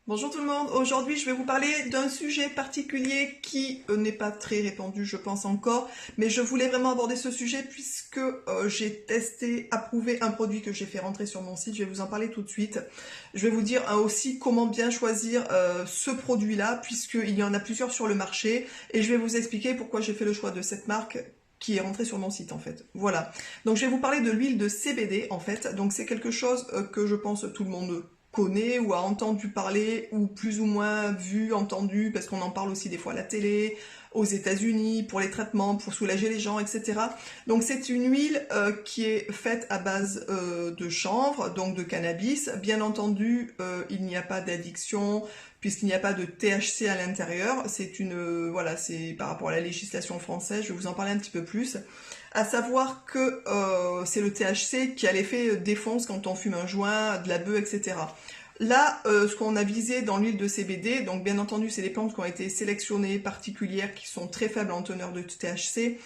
Bonjour tout le monde, aujourd'hui je vais vous parler d'un sujet particulier qui n'est pas très répandu je pense encore, mais je voulais vraiment aborder ce sujet puisque j'ai testé, approuvé un produit que j'ai fait rentrer sur mon site, je vais vous en parler tout de suite. Je vais vous dire aussi comment bien choisir ce produit-là puisqu'il y en a plusieurs sur le marché et je vais vous expliquer pourquoi j'ai fait le choix de cette marque qui est rentrée sur mon site en fait. Voilà, donc je vais vous parler de l'huile de CBD en fait, donc c'est quelque chose que je pense tout le monde connaît ou a entendu parler ou plus ou moins vu, entendu, parce qu'on en parle aussi des fois à la télé, aux États-Unis pour les traitements, pour soulager les gens, etc. Donc c'est une huile qui est faite à base de chanvre, donc de cannabis. Bien entendu, il n'y a pas d'addiction puisqu'il n'y a pas de THC à l'intérieur. C'est une voilà, c'est par rapport à la législation française. Je vais vous en parler un petit peu plus. À savoir que c'est le THC qui a l'effet défonce quand on fume un joint, de la beuh, etc. Là, ce qu'on a visé dans l'huile de CBD, donc bien entendu, c'est des plantes qui ont été sélectionnées, particulières, qui sont très faibles en teneur de THC.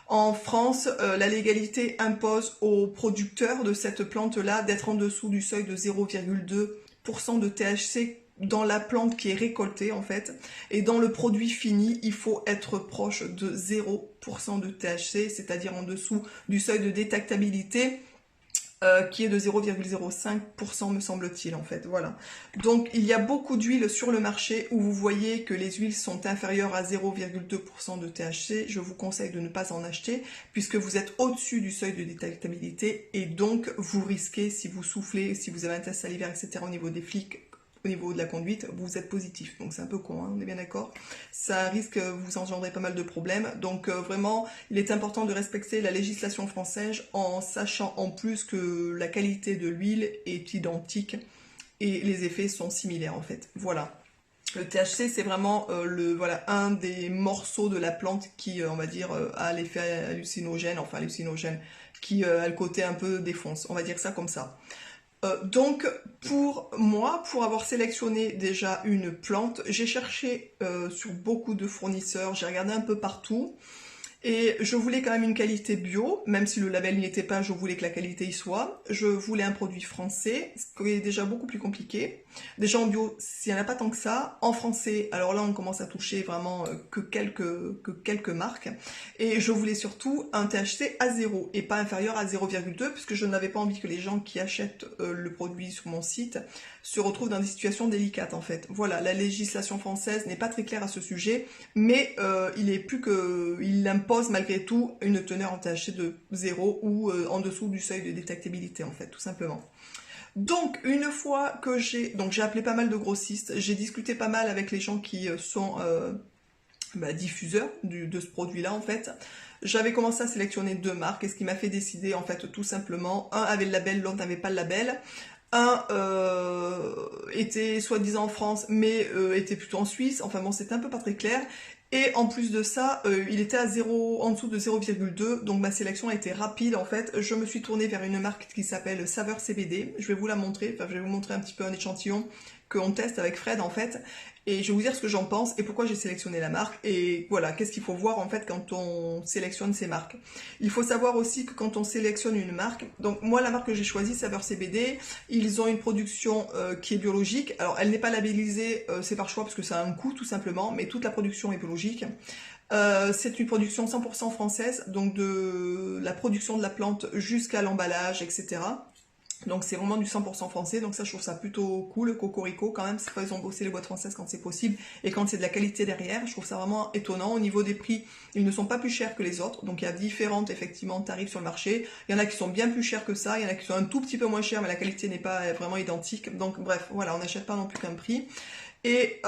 En France, la légalité impose aux producteurs de cette plante-là d'être en dessous du seuil de 0,2% de THC dans la plante qui est récoltée en fait, et dans le produit fini, il faut être proche de 0% de THC, c'est-à-dire en dessous du seuil de détectabilité, qui est de 0,05% me semble-t-il en fait, voilà. Donc il y a beaucoup d'huiles sur le marché où vous voyez que les huiles sont inférieures à 0,2% de THC, je vous conseille de ne pas en acheter puisque vous êtes au-dessus du seuil de détectabilité et donc vous risquez, si vous soufflez, si vous avez un test salivaire, etc. au niveau des flics, au niveau de la conduite, vous êtes positif. Donc c'est un peu con, hein, on est bien d'accord. Ça risque vous engendrer pas mal de problèmes. Donc vraiment, il est important de respecter la législation française en sachant en plus que la qualité de l'huile est identique et les effets sont similaires en fait. Voilà. Le THC, c'est vraiment voilà, un des morceaux de la plante qui, on va dire, a l'effet hallucinogène, enfin hallucinogène, qui a le côté un peu défonce. On va dire ça comme ça. Donc pour moi, pour avoir sélectionné déjà une plante, j'ai cherché sur beaucoup de fournisseurs, j'ai regardé un peu partout et je voulais quand même une qualité bio, même si le label n'y était pas, je voulais que la qualité y soit. Je voulais un produit français, ce qui est déjà beaucoup plus compliqué. Déjà en bio, s'il n'y en a pas tant que ça. En français, alors là on commence à toucher vraiment que quelques marques. Et je voulais surtout un THC à 0 et pas inférieur à 0,2 puisque je n'avais pas envie que les gens qui achètent le produit sur mon site se retrouvent dans des situations délicates en fait. Voilà, la législation française n'est pas très claire à ce sujet, mais il impose malgré tout une teneur en THC de 0 ou en dessous du seuil de détectabilité en fait, tout simplement. Donc une fois que j'ai appelé pas mal de grossistes, j'ai discuté pas mal avec les gens qui sont diffuseurs de ce produit-là en fait. J'avais commencé à sélectionner deux marques et ce qui m'a fait décider en fait tout simplement, un avait le label, l'autre n'avait pas le label. Un était soi-disant en France mais était plutôt en Suisse, enfin bon c'était un peu pas très clair. Et en plus de ça, il était à 0, en dessous de 0,2, donc ma sélection a été rapide en fait. Je me suis tournée vers une marque qui s'appelle Saveur CBD. Je vais vous la montrer, enfin je vais vous montrer un petit peu un échantillon qu'on teste avec Fred en fait. Et je vais vous dire ce que j'en pense et pourquoi j'ai sélectionné la marque. Et voilà, qu'est-ce qu'il faut voir en fait quand on sélectionne ces marques. Il faut savoir aussi que quand on sélectionne une marque, donc moi la marque que j'ai choisie, Saveur CBD, ils ont une production qui est biologique. Alors elle n'est pas labellisée, c'est par choix parce que ça a un coût tout simplement, mais toute la production est biologique. C'est une production 100% française, donc de la production de la plante jusqu'à l'emballage, etc. Donc c'est vraiment du 100% français, donc ça je trouve ça plutôt cool, cocorico quand même, c'est pas ils ont bossé les boîtes françaises quand c'est possible, et quand c'est de la qualité derrière, je trouve ça vraiment étonnant. Au niveau des prix, ils ne sont pas plus chers que les autres, donc il y a différentes effectivement tarifs sur le marché, il y en a qui sont bien plus chers que ça, il y en a qui sont un tout petit peu moins chers, mais la qualité n'est pas vraiment identique, donc bref, voilà, on n'achète pas non plus qu'un prix. Et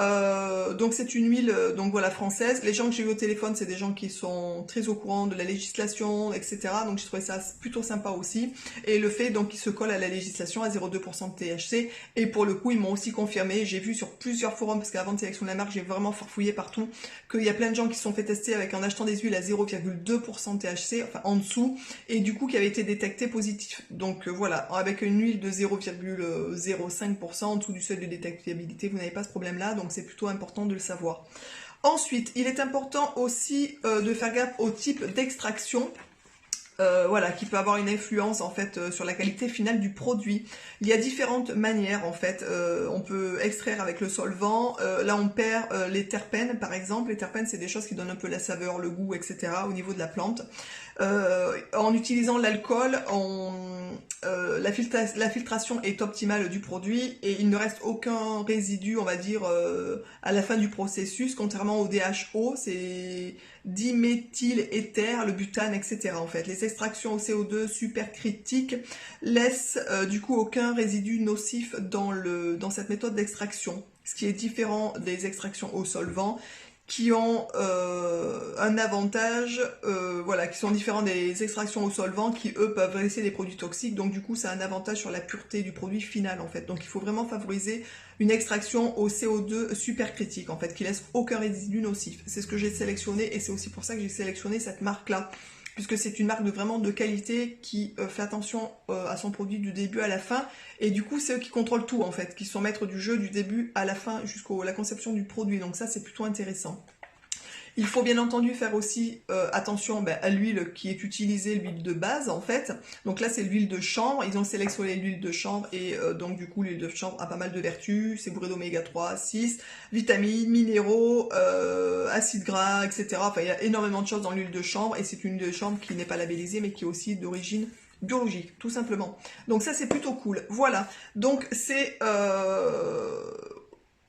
donc c'est une huile donc voilà française. Les gens que j'ai eu au téléphone, c'est des gens qui sont très au courant de la législation, etc. Donc j'ai trouvé ça plutôt sympa aussi. Et le fait donc qu'ils se collent à la législation à 0,2% de THC. Et pour le coup, ils m'ont aussi confirmé. J'ai vu sur plusieurs forums, parce qu'avant de sélectionner la marque, j'ai vraiment farfouillé partout, qu'il y a plein de gens qui se sont fait tester avec en achetant des huiles à 0,2% de THC, enfin en dessous, et du coup qui avaient été détectés positifs. Donc voilà, avec une huile de 0,05% en dessous du seuil de détectabilité, vous n'avez pas ce problème là, donc c'est plutôt important de le savoir. Ensuite, il est important aussi de faire gaffe au type d'extraction. voilà, qui peut avoir une influence en fait sur la qualité finale du produit. Il y a différentes manières en fait. On peut extraire avec le solvant. Là, on perd les terpènes par exemple. Les terpènes, c'est des choses qui donnent un peu la saveur, le goût, etc. au niveau de la plante. En utilisant l'alcool, la filtration est optimale du produit et il ne reste aucun résidu, on va dire, à la fin du processus, contrairement au DHO, c'est diméthyléther, le butane, etc. En fait, les extractions au CO2 supercritiques laissent du coup aucun résidu nocif dans cette méthode d'extraction, ce qui est différent des extractions au solvant, qui ont un avantage, voilà, qui sont différents des extractions au solvant, qui eux peuvent laisser des produits toxiques, donc du coup ça a un avantage sur la pureté du produit final en fait. Donc il faut vraiment favoriser une extraction au CO2 supercritique en fait, qui laisse aucun résidu nocif. C'est ce que j'ai sélectionné et c'est aussi pour ça que j'ai sélectionné cette marque-là, puisque c'est une marque vraiment de qualité qui fait attention à son produit du début à la fin, et du coup c'est eux qui contrôlent tout en fait, qui sont maîtres du jeu du début à la fin jusqu'à la conception du produit, donc ça c'est plutôt intéressant. Il faut bien entendu faire aussi attention à l'huile qui est utilisée, l'huile de base en fait. Donc là c'est l'huile de chanvre, ils ont sélectionné l'huile de chanvre et donc du coup l'huile de chanvre a pas mal de vertus, c'est bourré d'oméga 3, 6, vitamines, minéraux, acides gras, etc. Enfin il y a énormément de choses dans l'huile de chanvre et c'est une huile de chanvre qui n'est pas labellisée mais qui est aussi d'origine biologique, tout simplement. Donc ça c'est plutôt cool. Voilà, donc c'est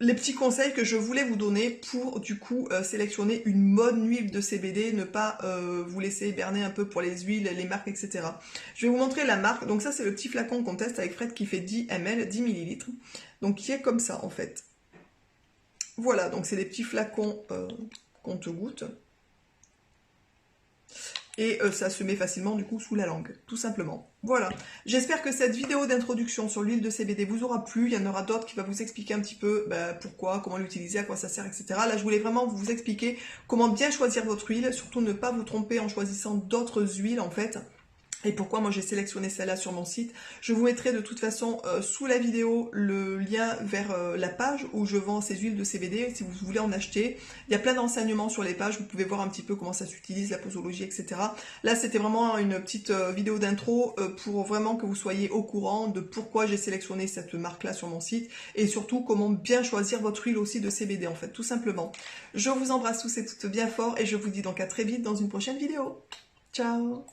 les petits conseils que je voulais vous donner pour du coup sélectionner une bonne huile de CBD, ne pas vous laisser berner un peu pour les huiles, les marques, etc. Je vais vous montrer la marque. Donc ça c'est le petit flacon qu'on teste avec Fred qui fait 10 ml, 10 ml. Donc qui est comme ça en fait. Voilà, donc c'est des petits flacons qu'on te goûte. Et ça se met facilement du coup sous la langue, tout simplement. Voilà, j'espère que cette vidéo d'introduction sur l'huile de CBD vous aura plu. Il y en aura d'autres qui va vous expliquer un petit peu pourquoi, comment l'utiliser, à quoi ça sert, etc. Là, je voulais vraiment vous expliquer comment bien choisir votre huile, surtout ne pas vous tromper en choisissant d'autres huiles en fait. Et pourquoi moi j'ai sélectionné celle-là sur mon site. Je vous mettrai de toute façon sous la vidéo le lien vers la page où je vends ces huiles de CBD si vous voulez en acheter. Il y a plein d'enseignements sur les pages, vous pouvez voir un petit peu comment ça s'utilise, la posologie, etc. Là c'était vraiment une petite vidéo d'intro pour vraiment que vous soyez au courant de pourquoi j'ai sélectionné cette marque-là sur mon site et surtout comment bien choisir votre huile aussi de CBD en fait, tout simplement. Je vous embrasse tous et toutes bien fort et je vous dis donc à très vite dans une prochaine vidéo. Ciao!